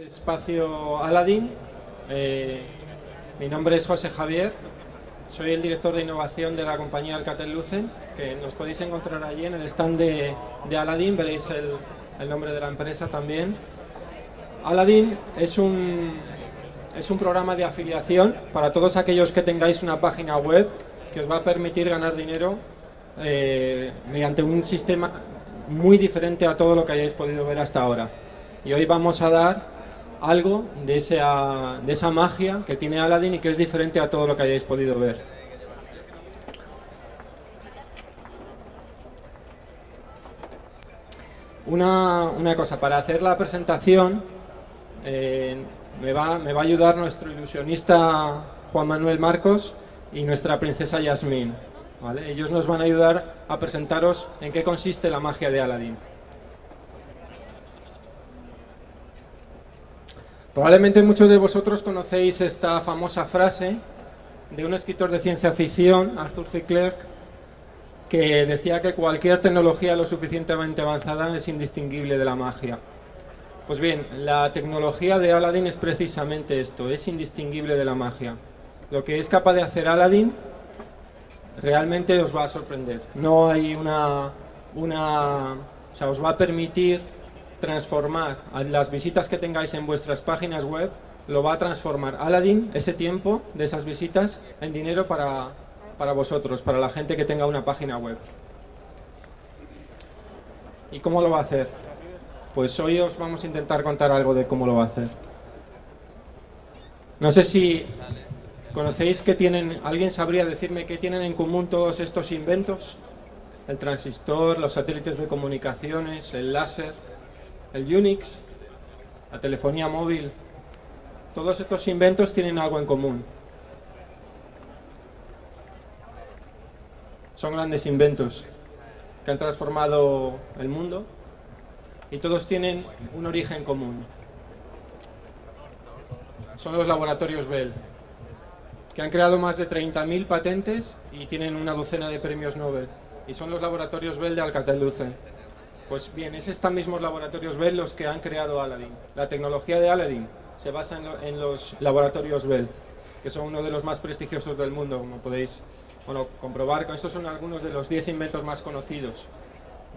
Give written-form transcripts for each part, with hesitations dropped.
Espacio Aladdin. Mi nombre es José Javier, soy el director de innovación de la compañía Alcatel-Lucent, que nos podéis encontrar allí en el stand de Aladdin, veréis el nombre de la empresa también. Aladdin es un programa de afiliación para todos aquellos que tengáis una página web que os va a permitir ganar dinero mediante un sistema muy diferente a todo lo que hayáis podido ver hasta ahora. Y hoy vamos a dar algo de esa magia que tiene Aladdin y que es diferente a todo lo que hayáis podido ver. Una cosa, para hacer la presentación me va a ayudar nuestro ilusionista Juan Manuel Marcos y nuestra princesa Yasmín, ¿vale? Ellos nos van a ayudar a presentaros en qué consiste la magia de Aladdin. Probablemente muchos de vosotros conocéis esta famosa frase de un escritor de ciencia ficción, Arthur C. Clarke, que decía que cualquier tecnología lo suficientemente avanzada es indistinguible de la magia. Pues bien, la tecnología de Aladdin es precisamente esto, es indistinguible de la magia. Lo que es capaz de hacer Aladdin realmente os va a sorprender. No hay os va a permitir transformar las visitas que tengáis en vuestras páginas web, lo va a transformar Aladdin, ese tiempo de esas visitas, en dinero para vosotros, para la gente que tenga una página web. ¿Y cómo lo va a hacer? Pues hoy os vamos a intentar contar algo de cómo lo va a hacer. No sé si conocéis qué tienen, ¿alguien sabría decirme qué tienen en común todos estos inventos? El transistor, los satélites de comunicaciones, el láser, el Unix, la telefonía móvil. Todos estos inventos tienen algo en común. Son grandes inventos que han transformado el mundo y todos tienen un origen común. Son los laboratorios Bell, que han creado más de 30.000 patentes y tienen una docena de premios Nobel. Y son los laboratorios Bell de Alcatel-Lucent. Pues bien, es estos mismos laboratorios Bell los que han creado Aladdin. La tecnología de Aladdin se basa en los laboratorios Bell, que son uno de los más prestigiosos del mundo, como podéis comprobar. Estos son algunos de los 10 inventos más conocidos.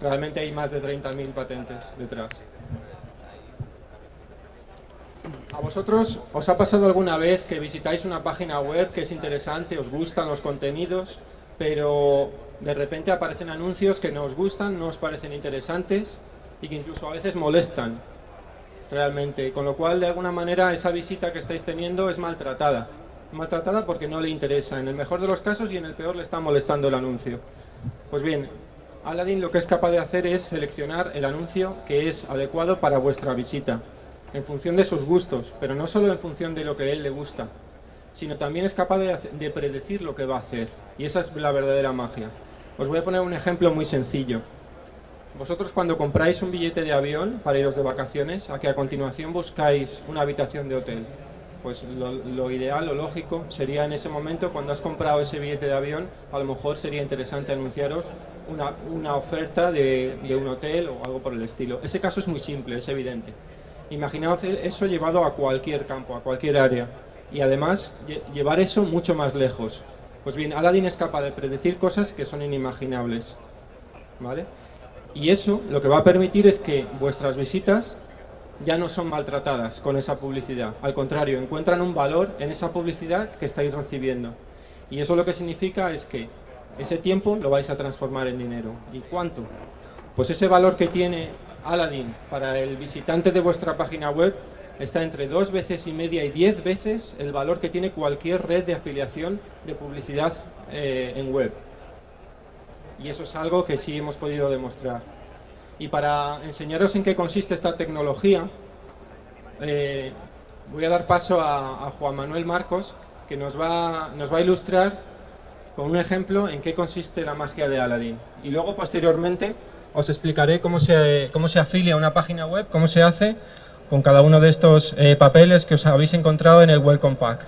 Realmente hay más de 30.000 patentes detrás. ¿A vosotros os ha pasado alguna vez que visitáis una página web que es interesante, os gustan los contenidos, pero de repente aparecen anuncios que no os gustan, no os parecen interesantes y que incluso a veces molestan realmente, con lo cual de alguna manera esa visita que estáis teniendo es maltratada porque no le interesa, en el mejor de los casos, y en el peor le está molestando el anuncio? Pues bien, Aladdin lo que es capaz de hacer es seleccionar el anuncio que es adecuado para vuestra visita en función de sus gustos, pero no solo en función de lo que a él le gusta, sino también es capaz de predecir lo que va a hacer, y esa es la verdadera magia. Os voy a poner un ejemplo muy sencillo. Vosotros cuando compráis un billete de avión para iros de vacaciones, a que a continuación buscáis una habitación de hotel, pues lo ideal, lo lógico, sería en ese momento, cuando has comprado ese billete de avión, a lo mejor sería interesante anunciaros una oferta de un hotel o algo por el estilo. Ese caso es muy simple, es evidente. Imaginaos eso llevado a cualquier campo, a cualquier área, y además llevar eso mucho más lejos. Pues bien, Aladdin es capaz de predecir cosas que son inimaginables, ¿vale? Y eso lo que va a permitir es que vuestras visitas ya no son maltratadas con esa publicidad. Al contrario, encuentran un valor en esa publicidad que estáis recibiendo. Y eso lo que significa es que ese tiempo lo vais a transformar en dinero. ¿Y cuánto? Pues ese valor que tiene Aladdin para el visitante de vuestra página web está entre 2,5 veces y 10 veces el valor que tiene cualquier red de afiliación de publicidad en web. Y eso es algo que sí hemos podido demostrar. Y para enseñaros en qué consiste esta tecnología, voy a dar paso a Juan Manuel Marcos, que nos va a ilustrar con un ejemplo en qué consiste la magia de Aladdin. Y luego, posteriormente, os explicaré cómo se afilia a una página web, cómo se hace con cada uno de estos papeles que os habéis encontrado en el Welcome Pack.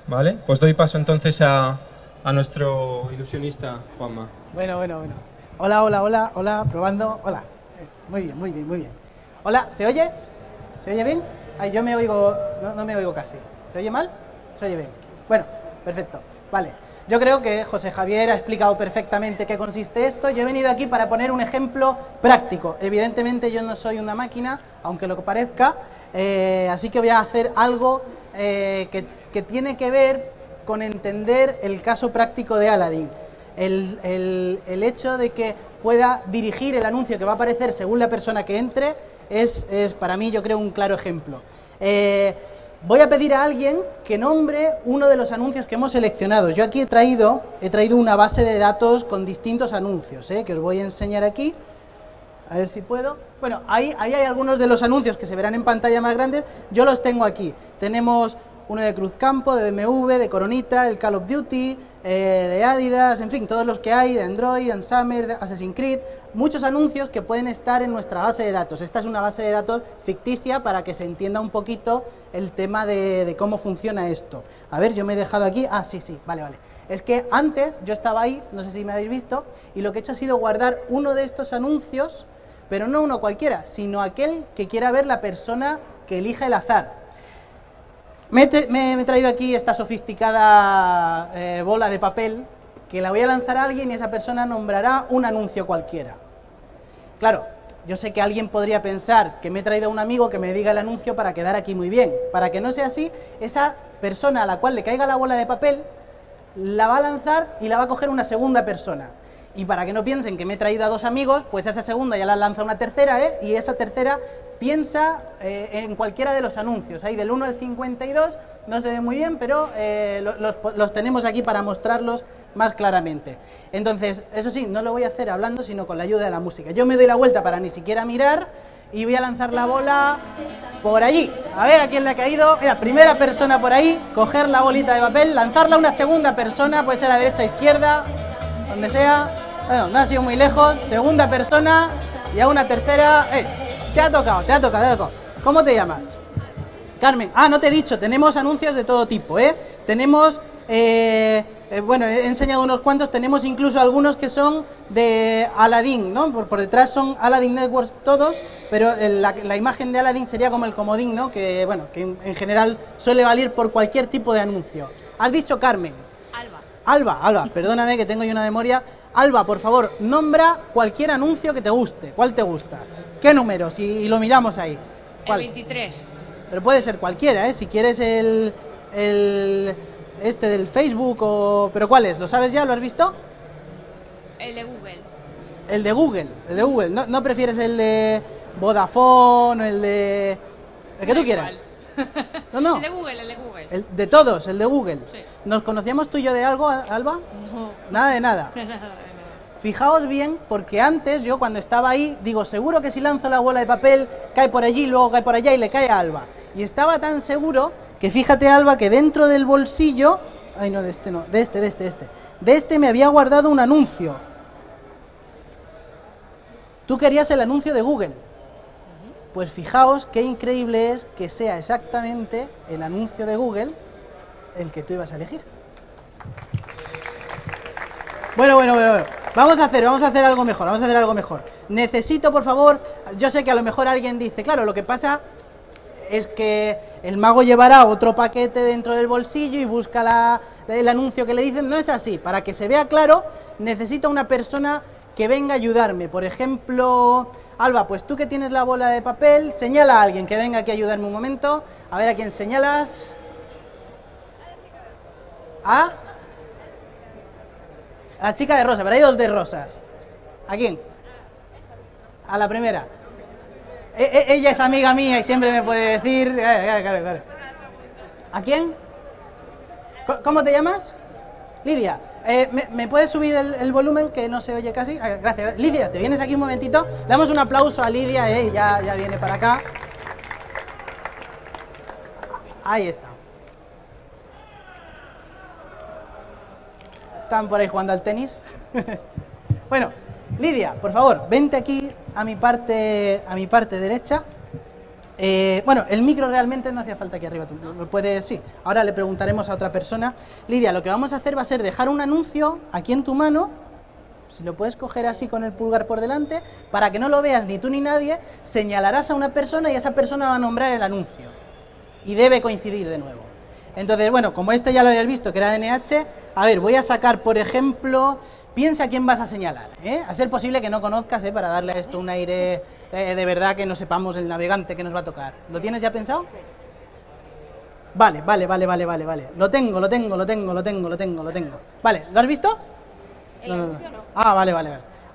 ¿Vale? Pues doy paso entonces a nuestro ilusionista, Juanma. Bueno. Hola, probando. Hola. Muy bien. Hola, ¿se oye? ¿Se oye bien? Ay, yo me oigo, no me oigo casi. ¿Se oye mal? ¿Se oye bien? Bueno, perfecto. Vale. Yo creo que José Javier ha explicado perfectamente qué consiste esto. Yo he venido aquí para poner un ejemplo práctico. Evidentemente yo no soy una máquina, aunque lo parezca, así que voy a hacer algo que tiene que ver con entender el caso práctico de Aladdin. El hecho de que pueda dirigir el anuncio que va a aparecer según la persona que entre es para mí, yo creo, un claro ejemplo. Voy a pedir a alguien que nombre uno de los anuncios que hemos seleccionado. Yo aquí he traído una base de datos con distintos anuncios, que os voy a enseñar aquí. A ver si puedo. Bueno, ahí hay algunos de los anuncios que se verán en pantalla más grandes. Yo los tengo aquí. Tenemos uno de Cruzcampo, de BMW, de Coronita, el Call of Duty, de Adidas, en fin, todos los que hay, de Android, Summer, Assassin's Creed, muchos anuncios que pueden estar en nuestra base de datos. Esta es una base de datos ficticia para que se entienda un poquito el tema de cómo funciona esto. A ver, yo me he dejado aquí, sí, vale. Es que antes yo estaba ahí, no sé si me habéis visto, y lo que he hecho ha sido guardar uno de estos anuncios, pero no uno cualquiera, sino aquel que quiera ver la persona que elija el azar. Me he traído aquí esta sofisticada bola de papel que la voy a lanzar a alguien y esa persona nombrará un anuncio cualquiera. Claro, yo sé que alguien podría pensar que me he traído a un amigo que me diga el anuncio para quedar aquí muy bien. Para que no sea así, esa persona a la cual le caiga la bola de papel la va a lanzar y la va a coger una segunda persona. Y para que no piensen que me he traído a dos amigos, pues esa segunda ya la lanza una tercera, y esa tercera piensa en cualquiera de los anuncios. Ahí del 1 al 52 no se ve muy bien, pero los tenemos aquí para mostrarlos más claramente. Entonces, eso sí, no lo voy a hacer hablando, sino con la ayuda de la música. Yo me doy la vuelta para ni siquiera mirar y voy a lanzar la bola por allí. A ver a quién le ha caído. Mira, primera persona por ahí, coger la bolita de papel, lanzarla a una segunda persona, puede ser a derecha, izquierda, donde sea. Bueno, no ha sido muy lejos. Segunda persona y a una tercera. Te ha tocado. ¿Cómo te llamas? Carmen. No te he dicho, tenemos anuncios de todo tipo, Tenemos, bueno, he enseñado unos cuantos, tenemos incluso algunos que son de Aladdin, ¿no? Por detrás son Aladdin Networks todos, pero la imagen de Aladdin sería como el comodín, ¿no? Que, bueno, que en general suele valer por cualquier tipo de anuncio. ¿Has dicho Carmen? Alba, perdóname que tengo yo una memoria. Alba, por favor, nombra cualquier anuncio que te guste. ¿Cuál te gusta? ¿Qué números? Y lo miramos ahí. ¿Cuál? El 23. Pero puede ser cualquiera, Si quieres este del Facebook o... ¿Pero cuál es? ¿Lo sabes ya? ¿Lo has visto? El de Google. El de Google. ¿No prefieres el de Vodafone o el de... el que tú quieras? No. El de Google. El de todos, el de Google. Sí. ¿Nos conocíamos tú y yo de algo, Alba? No. Nada de nada. Fijaos bien, porque antes yo cuando estaba ahí, digo, seguro que si lanzo la bola de papel, cae por allí, luego cae por allá y le cae a Alba. Y estaba tan seguro que fíjate, Alba, que dentro del bolsillo... Ay, no, de este no, de este me había guardado un anuncio. Tú querías el anuncio de Google. Pues fijaos qué increíble es que sea exactamente el anuncio de Google el que tú ibas a elegir. Bueno. Vamos a hacer algo mejor. Necesito, por favor, yo sé que a lo mejor alguien dice, claro, lo que pasa es que el mago llevará otro paquete dentro del bolsillo y busca el anuncio que le dicen. No es así. Para que se vea claro, necesito una persona que venga a ayudarme. Por ejemplo, Alba, pues tú que tienes la bola de papel, señala a alguien que venga aquí a ayudarme un momento. A ver a quién señalas. ¿A? A la chica de rosa, pero hay dos de rosas. ¿A quién? A la primera. Ella es amiga mía y siempre me puede decir... Claro. ¿A quién? ¿Cómo te llamas? Lidia. ¿Me puedes subir el volumen que no se oye casi? Gracias. Lidia, ¿te vienes aquí un momentito? Le damos un aplauso a Lidia, ya viene para acá. Ahí está. Están por ahí jugando al tenis. Bueno, Lidia, por favor, vente aquí a mi parte derecha. Bueno, el micro realmente no hacía falta aquí arriba, tú lo puedes, sí. Ahora le preguntaremos a otra persona. Lidia, lo que vamos a hacer va a ser dejar un anuncio aquí en tu mano, si lo puedes coger así con el pulgar por delante, para que no lo veas ni tú ni nadie, señalarás a una persona y esa persona va a nombrar el anuncio. y debe coincidir de nuevo. Entonces, bueno, como este ya lo habéis visto, que era DNH, a ver, voy a sacar, por ejemplo, piensa a quién vas a señalar, ¿eh? A ser posible que no conozcas, para darle a esto un aire de verdad, que no sepamos el navegante que nos va a tocar. ¿Lo tienes ya pensado? Vale. Lo tengo. Vale, ¿lo has visto? No. Ah, vale.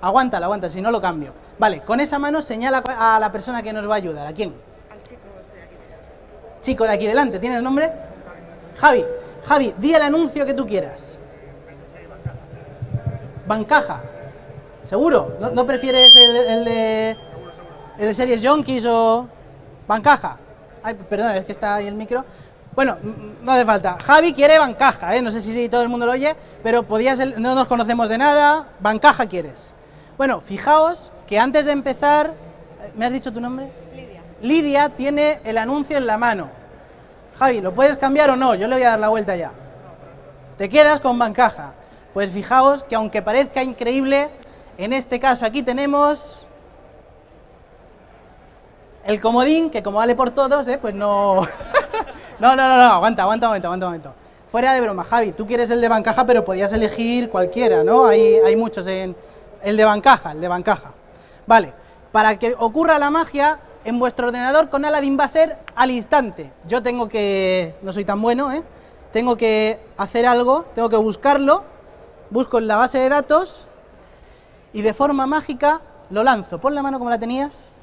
Aguántala, si no lo cambio. Vale, con esa mano señala a la persona que nos va a ayudar. ¿A quién? Al chico de aquí delante. Chico de aquí delante, ¿tiene el nombre? Javi, di el anuncio que tú quieras. Bancaja. ¿Seguro? ¿No prefieres el de Series Junkies o Bancaja? Ay, perdona, es que está ahí el micro. Bueno, no hace falta. Javi quiere Bancaja, ¿eh? No sé si todo el mundo lo oye, pero podía ser, no nos conocemos de nada. Bancaja quieres. Bueno, fijaos que antes de empezar, ¿me has dicho tu nombre? Lidia. Lidia tiene el anuncio en la mano. Javi, ¿lo puedes cambiar o no? Yo le voy a dar la vuelta ya. Te quedas con Bancaja. Pues fijaos que aunque parezca increíble, en este caso aquí tenemos el comodín, que como vale por todos, pues no... no, aguanta un momento. Fuera de broma, Javi, tú quieres el de Bancaja, pero podías elegir cualquiera, ¿no? Hay muchos en... El de Bancaja. Vale, para que ocurra la magia, en vuestro ordenador con Aladdin va a ser al instante. Yo tengo que... no soy tan bueno, tengo que hacer algo, tengo que buscarlo, busco en la base de datos y de forma mágica lo lanzo. Pon la mano como la tenías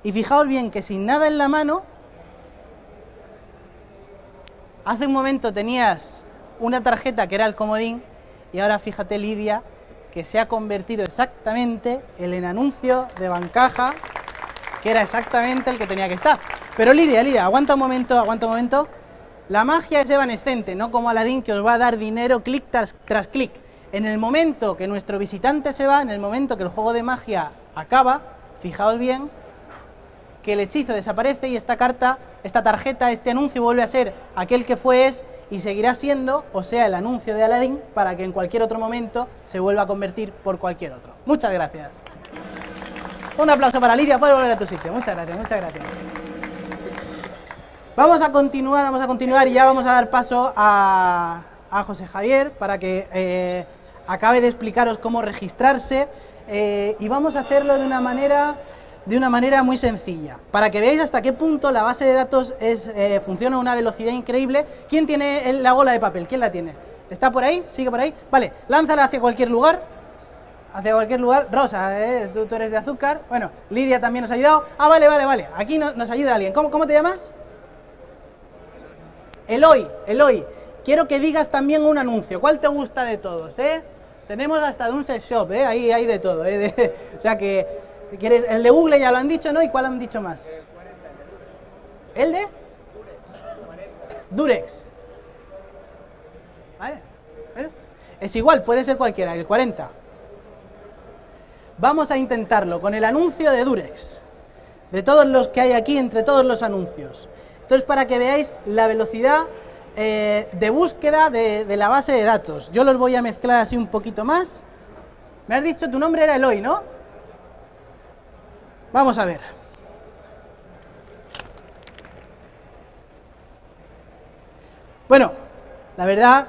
y fijaos bien que sin nada en la mano, hace un momento tenías una tarjeta que era el comodín y ahora fíjate, Lidia, que se ha convertido exactamente en el anuncio de Bancaja, que era exactamente el que tenía que estar. Pero Lidia, aguanta un momento. La magia es evanescente, no como Aladdin, que os va a dar dinero clic tras clic. En el momento que nuestro visitante se va, en el momento que el juego de magia acaba, fijaos bien que el hechizo desaparece y esta carta, esta tarjeta, este anuncio vuelve a ser aquel que es y seguirá siendo, o sea, el anuncio de Aladdin, para que en cualquier otro momento se vuelva a convertir por cualquier otro. Muchas gracias. Un aplauso para Lidia, puedes volver a tu sitio. Muchas gracias. Vamos a continuar y ya vamos a dar paso a José Javier para que acabe de explicaros cómo registrarse y vamos a hacerlo de una manera muy sencilla, para que veáis hasta qué punto la base de datos funciona a una velocidad increíble. ¿Quién tiene la bola de papel? ¿Quién la tiene? ¿Está por ahí? ¿Sigue por ahí? Vale, lánzala hacia cualquier lugar. Rosa, tú eres de azúcar. Bueno, Lidia también nos ha ayudado. Ah, vale. Aquí nos ayuda alguien. ¿Cómo te llamas? Eloy. Quiero que digas también un anuncio. ¿Cuál te gusta de todos, Tenemos hasta de un sex shop, Ahí hay de todo, O sea que, ¿quieres? El de Google ya lo han dicho, ¿no? ¿Y cuál han dicho más? ¿El de? Durex. ¿Vale? Es igual, puede ser cualquiera, el 40. Vamos a intentarlo con el anuncio de Durex, de todos los que hay aquí, entre todos los anuncios. Entonces, para que veáis la velocidad de búsqueda de la base de datos. Yo los voy a mezclar así un poquito más. Me has dicho, tu nombre era Eloy, ¿no? Vamos a ver. Bueno, la verdad,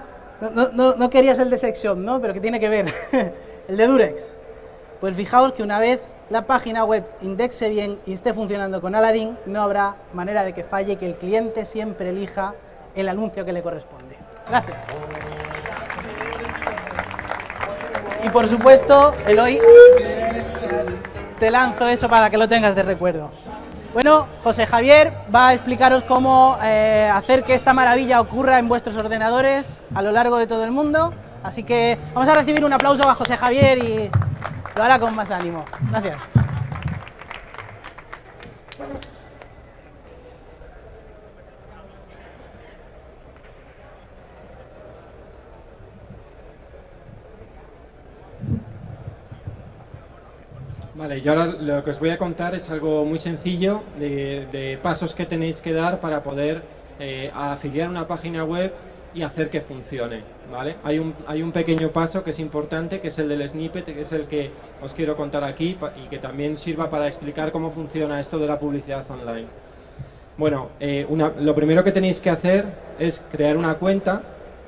no querías el de Sex Shop, ¿no? Pero que tiene que ver. El de Durex. Pues fijaos que una vez la página web indexe bien y esté funcionando con Aladdin, no habrá manera de que falle y que el cliente siempre elija el anuncio que le corresponde. Gracias. Y por supuesto, Eloy, te lanzo eso para que lo tengas de recuerdo. Bueno, José Javier va a explicaros cómo hacer que esta maravilla ocurra en vuestros ordenadores a lo largo de todo el mundo. Así que vamos a recibir un aplauso a José Javier y lo hará con más ánimo. Gracias. Vale, yo ahora lo que os voy a contar es algo muy sencillo de pasos que tenéis que dar para poder afiliar una página web y hacer que funcione, ¿vale? Hay un pequeño paso que es importante, que es el del snippet, que es el que os quiero contar aquí y que también sirva para explicar cómo funciona esto de la publicidad online. Bueno, lo primero que tenéis que hacer es crear una cuenta,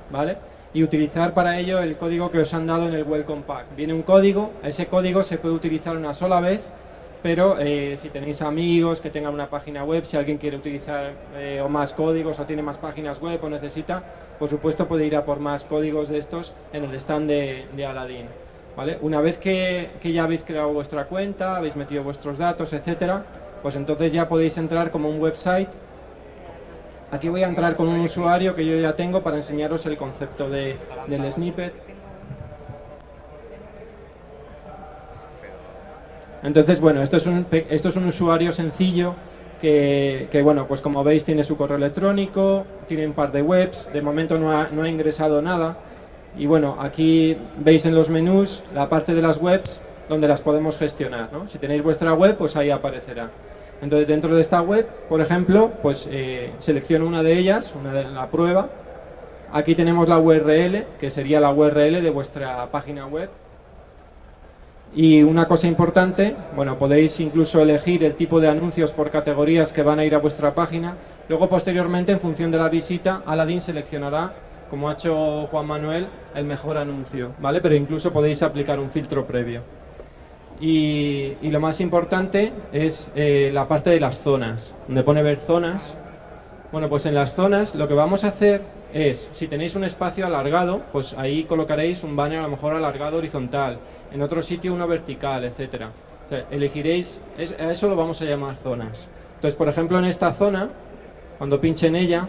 ¿vale? Y utilizar para ello el código que os han dado en el Welcome Pack. Viene un código, ese código se puede utilizar una sola vez, pero si tenéis amigos que tengan una página web, si alguien quiere utilizar o más códigos o tiene más páginas web o necesita, por supuesto puede ir a por más códigos de estos en el stand de Aladdin, ¿vale? Una vez que ya habéis creado vuestra cuenta, habéis metido vuestros datos, etcétera, pues entonces ya podéis entrar como un website. Aquí voy a entrar con un usuario que yo ya tengo para enseñaros el concepto del snippet. Entonces, bueno, esto es un usuario sencillo que, bueno, pues como veis tiene su correo electrónico, tiene un par de webs, de momento no ha ingresado nada. Y bueno, aquí veis en los menús la parte de las webs donde las podemos gestionar, ¿no? Si tenéis vuestra web, pues ahí aparecerá. Entonces, dentro de esta web, por ejemplo, pues selecciono una de ellas, una de la prueba. Aquí tenemos la URL, que sería la URL de vuestra página web. Y una cosa importante, bueno, podéis incluso elegir el tipo de anuncios por categorías que van a ir a vuestra página. Luego, posteriormente, en función de la visita, Aladdin seleccionará, como ha hecho Juan Manuel, el mejor anuncio, ¿vale? Pero incluso podéis aplicar un filtro previo. Y lo más importante es la parte de las zonas, donde pone ver zonas. Bueno, pues en las zonas lo que vamos a hacer es, si tenéis un espacio alargado, pues ahí colocaréis un banner a lo mejor alargado horizontal, en otro sitio uno vertical, etcétera. O sea, elegiréis, a eso lo vamos a llamar zonas. Entonces, por ejemplo, en esta zona, cuando pinche en ella,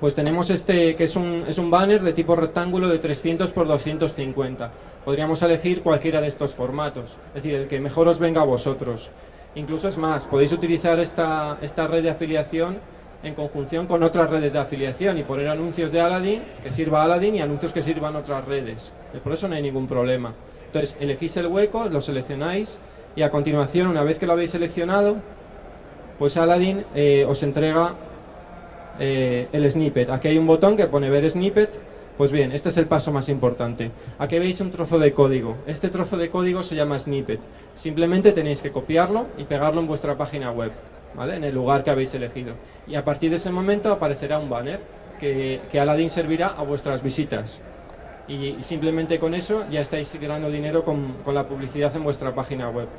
pues tenemos este que es un banner de tipo rectángulo de 300 por 250. Podríamos elegir cualquiera de estos formatos, es decir, el que mejor os venga a vosotros. Incluso es más, podéis utilizar esta red de afiliación en conjunción con otras redes de afiliación y poner anuncios de Aladdin que sirva a Aladdin y anuncios que sirvan a otras redes. Por eso no hay ningún problema. Entonces, elegís el hueco, lo seleccionáis y a continuación, una vez que lo habéis seleccionado, pues Aladdin os entrega el snippet. Aquí hay un botón que pone ver snippet. Pues bien, este es el paso más importante. Aquí veis un trozo de código. Este trozo de código se llama snippet. Simplemente tenéis que copiarlo y pegarlo en vuestra página web, ¿vale? En el lugar que habéis elegido. Y a partir de ese momento aparecerá un banner que Aladdin servirá a vuestras visitas. Y simplemente con eso ya estáis ganando dinero con la publicidad en vuestra página web.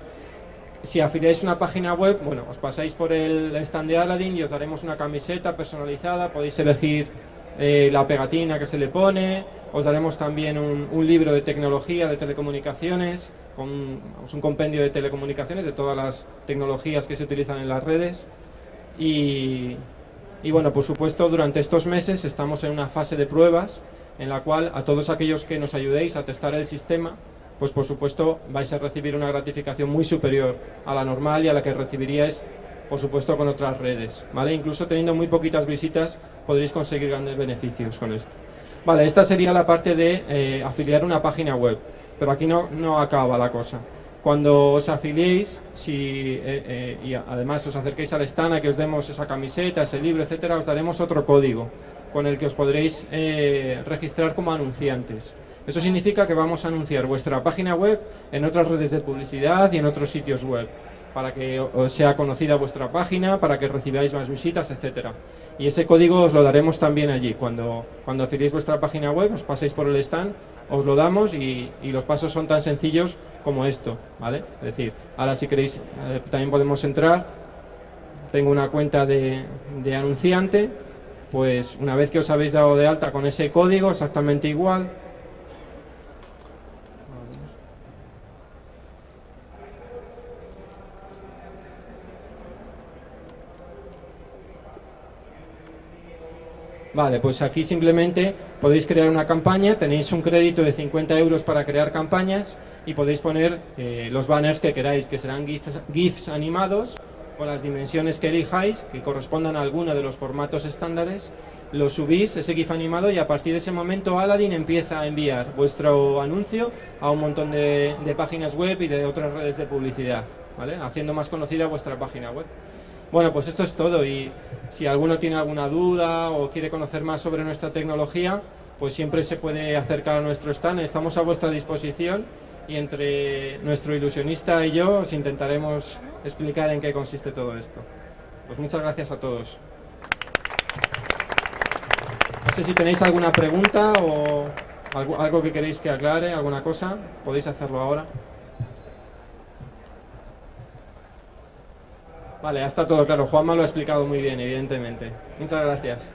Si afiliáis una página web, bueno, os pasáis por el stand de Aladdin y os daremos una camiseta personalizada, podéis elegir la pegatina que se le pone, os daremos también un libro de tecnología, de telecomunicaciones, con un compendio de telecomunicaciones, de todas las tecnologías que se utilizan en las redes. Y bueno, por supuesto, durante estos meses estamos en una fase de pruebas en la cual a todos aquellos que nos ayudéis a testar el sistema, pues por supuesto vais a recibir una gratificación muy superior a la normal y a la que recibiríais, por supuesto, con otras redes, ¿vale? Incluso teniendo muy poquitas visitas podréis conseguir grandes beneficios con esto. Vale, esta sería la parte de afiliar una página web, pero aquí no acaba la cosa. Cuando os afiliéis, y además os acerquéis al stand a que os demos esa camiseta, ese libro, etcétera, os daremos otro código con el que os podréis registrar como anunciantes. Eso significa que vamos a anunciar vuestra página web en otras redes de publicidad y en otros sitios web, para que os sea conocida vuestra página, para que recibáis más visitas, etcétera. Y ese código os lo daremos también allí. Cuando afiliéis vuestra página web, os paséis por el stand, os lo damos y los pasos son tan sencillos como esto, ¿vale? Es decir, ahora si queréis también podemos entrar. Tengo una cuenta de anunciante, pues una vez que os habéis dado de alta con ese código, exactamente igual. Vale, pues aquí simplemente podéis crear una campaña, tenéis un crédito de 50 euros para crear campañas y podéis poner los banners que queráis, que serán GIFs animados con las dimensiones que elijáis, que correspondan a alguno de los formatos estándares, lo subís, ese GIF animado, y a partir de ese momento Aladdin empieza a enviar vuestro anuncio a un montón de páginas web y de otras redes de publicidad, ¿vale? Haciendo más conocida vuestra página web. Bueno, pues esto es todo, y si alguno tiene alguna duda o quiere conocer más sobre nuestra tecnología, pues siempre se puede acercar a nuestro stand, estamos a vuestra disposición y entre nuestro ilusionista y yo os intentaremos explicar en qué consiste todo esto. Pues muchas gracias a todos. No sé si tenéis alguna pregunta o algo que queréis que aclare, alguna cosa, podéis hacerlo ahora. Vale, ya está todo claro. Juanma lo ha explicado muy bien, evidentemente. Muchas gracias.